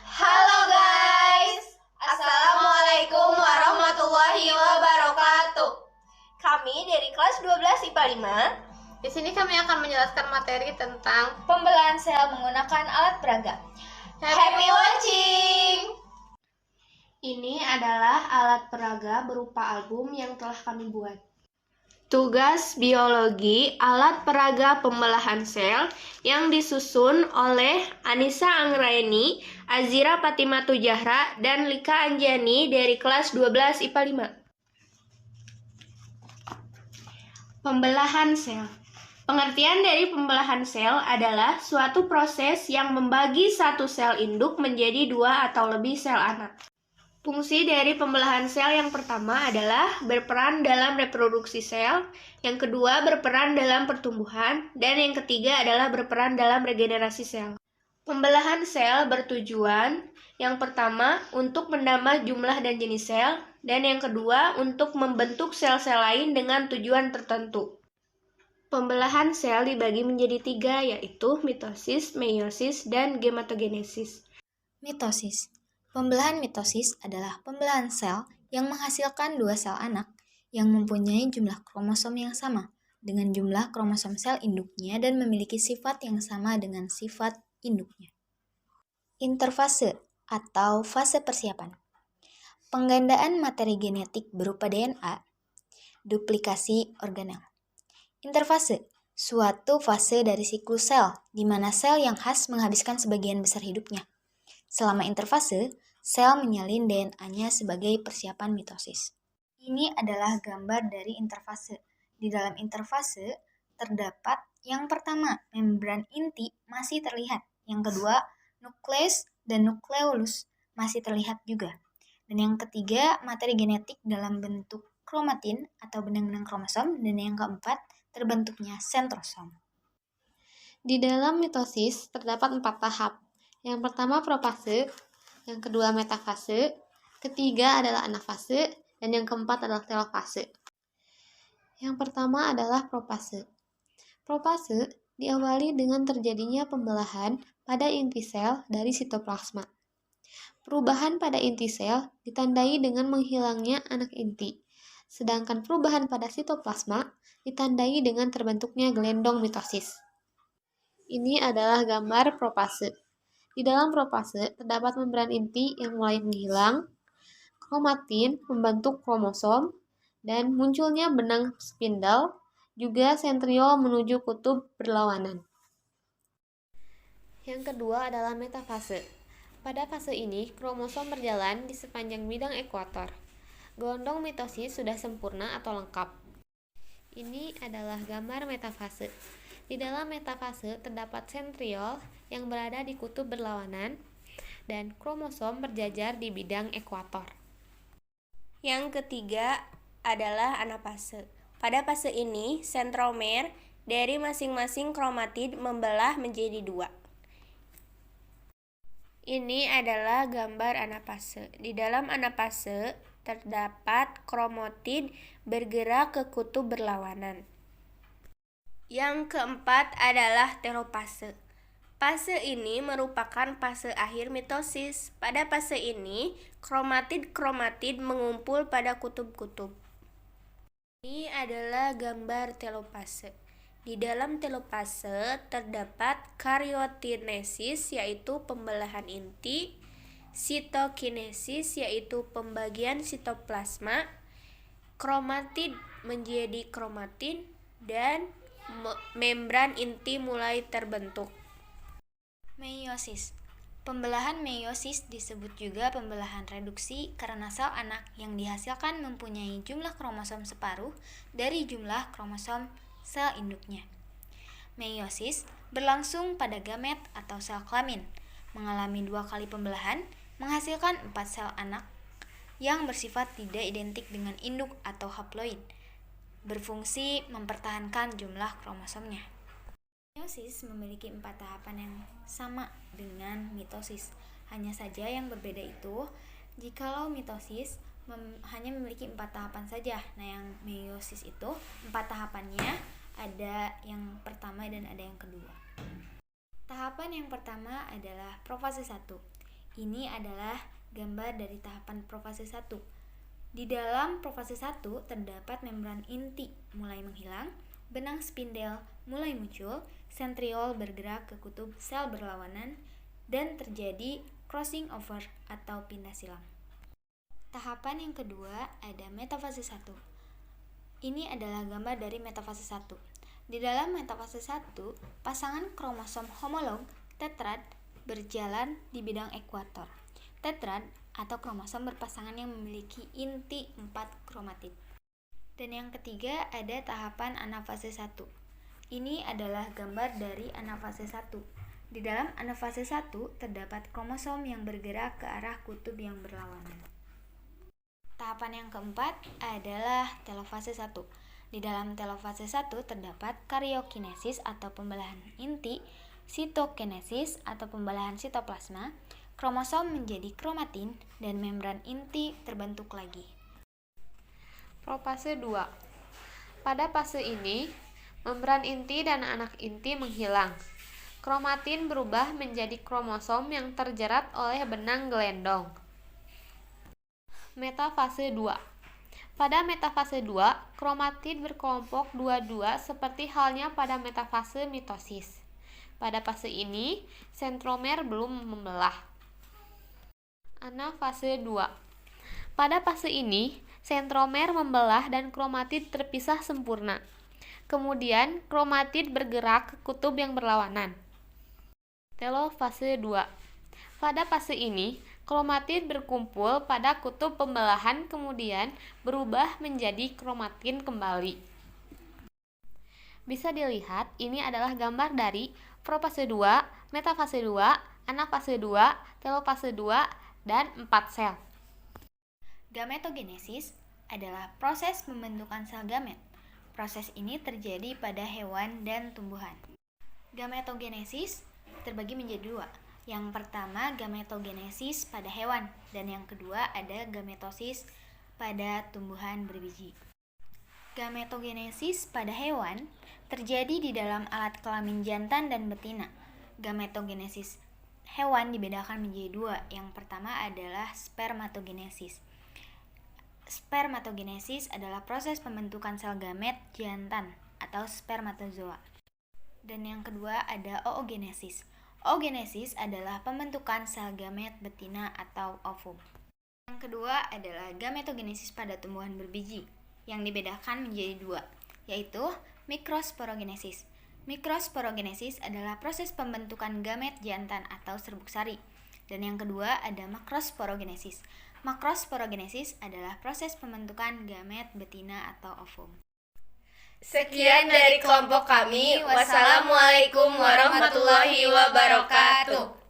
Halo guys, Assalamualaikum warahmatullahi wabarakatuh. Kami dari kelas 12 IPA 5. Di sini kami akan menjelaskan materi tentang Pembelahan sel menggunakan alat peraga. Happy watching! Ini adalah alat peraga berupa album yang telah kami buat. Tugas biologi alat peraga pembelahan sel yang disusun oleh Anissa Anggraeni, Azira Fatimah Tujahra, dan Lika Anjani dari kelas 12 IPA 5. Pembelahan sel. Pengertian dari pembelahan sel adalah suatu proses yang membagi satu sel induk menjadi dua atau lebih sel anak. Fungsi dari pembelahan sel yang pertama adalah berperan dalam reproduksi sel, yang kedua berperan dalam pertumbuhan, dan yang ketiga adalah berperan dalam regenerasi sel. Pembelahan sel bertujuan yang pertama untuk menambah jumlah dan jenis sel, dan yang kedua untuk membentuk sel-sel lain dengan tujuan tertentu. Pembelahan sel dibagi menjadi tiga, yaitu mitosis, meiosis, dan gematogenesis. Mitosis. Pembelahan mitosis adalah pembelahan sel yang menghasilkan dua sel anak yang mempunyai jumlah kromosom yang sama dengan jumlah kromosom sel induknya dan memiliki sifat yang sama dengan sifat induknya. Interfase atau fase persiapan. Penggandaan materi genetik berupa DNA, duplikasi organel. Interfase, suatu fase dari siklus sel di mana sel yang khas menghabiskan sebagian besar hidupnya. Selama interfase, sel menyalin DNA-nya sebagai persiapan mitosis. Ini adalah gambar dari interfase. Di dalam interfase, terdapat yang pertama, membran inti masih terlihat. Yang kedua, nukleus dan nukleolus masih terlihat juga. Dan yang ketiga, materi genetik dalam bentuk kromatin atau benang-benang kromosom. Dan yang keempat, terbentuknya sentrosom. di dalam mitosis terdapat 4 tahap. Yang pertama profase, yang kedua metafase, ketiga adalah anafase, dan yang keempat adalah telofase. Yang pertama adalah profase. Profase diawali dengan terjadinya pembelahan pada inti sel dari sitoplasma. Perubahan pada inti sel ditandai dengan menghilangnya anak inti, sedangkan perubahan pada sitoplasma ditandai dengan terbentuknya gelendong mitosis. Ini adalah gambar profase. Di dalam profase terdapat membran inti yang mulai menghilang, kromatin membentuk kromosom, dan munculnya benang spindle, juga sentriol menuju kutub berlawanan. Yang kedua adalah metafase. Pada fase ini, kromosom berjalan di sepanjang bidang ekuator. Gelondong mitosis sudah sempurna atau lengkap. Ini adalah gambar metafase. Di dalam metafase terdapat sentriol yang berada di kutub berlawanan dan kromosom berjajar di bidang ekuator. Yang ketiga adalah anafase. Pada fase ini, sentromer dari masing-masing kromatid membelah menjadi dua. Ini adalah gambar anafase. Di dalam anafase terdapat kromatid bergerak ke kutub berlawanan. Yang keempat adalah telofase. Fase ini merupakan fase akhir mitosis. Pada fase ini, kromatid-kromatid mengumpul pada kutub-kutub. Ini adalah gambar telofase. Di dalam telofase terdapat karyokinesis, yaitu pembelahan inti, sitokinesis, yaitu pembagian sitoplasma, kromatid menjadi kromatin, dan membran inti mulai terbentuk. Meiosis. Pembelahan meiosis disebut juga pembelahan reduksi karena sel anak yang dihasilkan mempunyai jumlah kromosom separuh dari jumlah kromosom sel induknya. Meiosis berlangsung pada gamet atau sel kelamin, mengalami 2 kali pembelahan, menghasilkan 4 sel anak yang bersifat tidak identik dengan induk atau haploid, berfungsi mempertahankan jumlah kromosomnya. Meiosis memiliki 4 tahapan yang sama dengan mitosis. Hanya saja yang berbeda itu, jikalau mitosis hanya memiliki 4 tahapan saja. Nah, yang meiosis itu 4 tahapannya, ada yang pertama dan ada yang kedua. Tahapan yang pertama adalah profase 1. Ini adalah gambar dari tahapan profase 1. Di dalam profase 1 terdapat membran inti mulai menghilang, benang spindel mulai muncul, sentriol bergerak ke kutub sel berlawanan, dan terjadi crossing over atau pindah silang. Tahapan yang kedua ada metafase 1. Ini adalah gambar dari metafase 1. Di dalam metafase 1, pasangan kromosom homolog tetrad berjalan di bidang ekuator. Tetrad atau kromosom berpasangan yang memiliki inti 4 kromatid. Dan yang ketiga ada tahapan anafase 1. Ini adalah gambar dari anafase 1. Di dalam anafase 1 terdapat kromosom yang bergerak ke arah kutub yang berlawanan. Tahapan yang keempat adalah telofase 1. Di dalam telofase 1 terdapat karyokinesis atau pembelahan inti, sitokinesis atau pembelahan sitoplasma, kromosom menjadi kromatin, dan membran inti terbentuk lagi. Profase 2. Pada fase ini, membran inti dan anak inti menghilang. Kromatin berubah menjadi kromosom yang terjerat oleh benang gelendong. Metafase 2. Pada metafase 2, kromatid berkelompok 2-2 seperti halnya pada metafase mitosis. Pada fase ini, sentromer belum membelah. Anafase 2. Pada fase ini, sentromer membelah dan kromatid terpisah sempurna. Kemudian, kromatid bergerak ke kutub yang berlawanan. Telofase 2. Pada fase ini, kromatid berkumpul pada kutub pembelahan kemudian berubah menjadi kromatin kembali. Bisa dilihat, ini adalah gambar dari profase 2, metafase 2, anafase 2, telofase 2, dan 4 sel. Gametogenesis adalah proses pembentukan sel gamet. Proses ini terjadi pada hewan dan tumbuhan. Gametogenesis terbagi menjadi 2. Yang pertama gametogenesis pada hewan, dan yang kedua ada gametosis pada tumbuhan berbiji. Gametogenesis pada hewan terjadi di dalam alat kelamin jantan dan betina. Gametogenesis hewan dibedakan menjadi 2. Yang pertama adalah spermatogenesis. Spermatogenesis adalah proses pembentukan sel gamet jantan atau spermatozoa. Dan yang kedua ada oogenesis. Oogenesis adalah pembentukan sel gamet betina atau ovum. Yang kedua adalah gametogenesis pada tumbuhan berbiji, yang dibedakan menjadi 2, yaitu mikrosporogenesis. Mikrosporogenesis adalah proses pembentukan gamet jantan atau serbuk sari. Dan yang kedua ada makrosporogenesis. Makrosporogenesis adalah proses pembentukan gamet betina atau ovum. Sekian dari kelompok kami. Wassalamualaikum warahmatullahi wabarakatuh.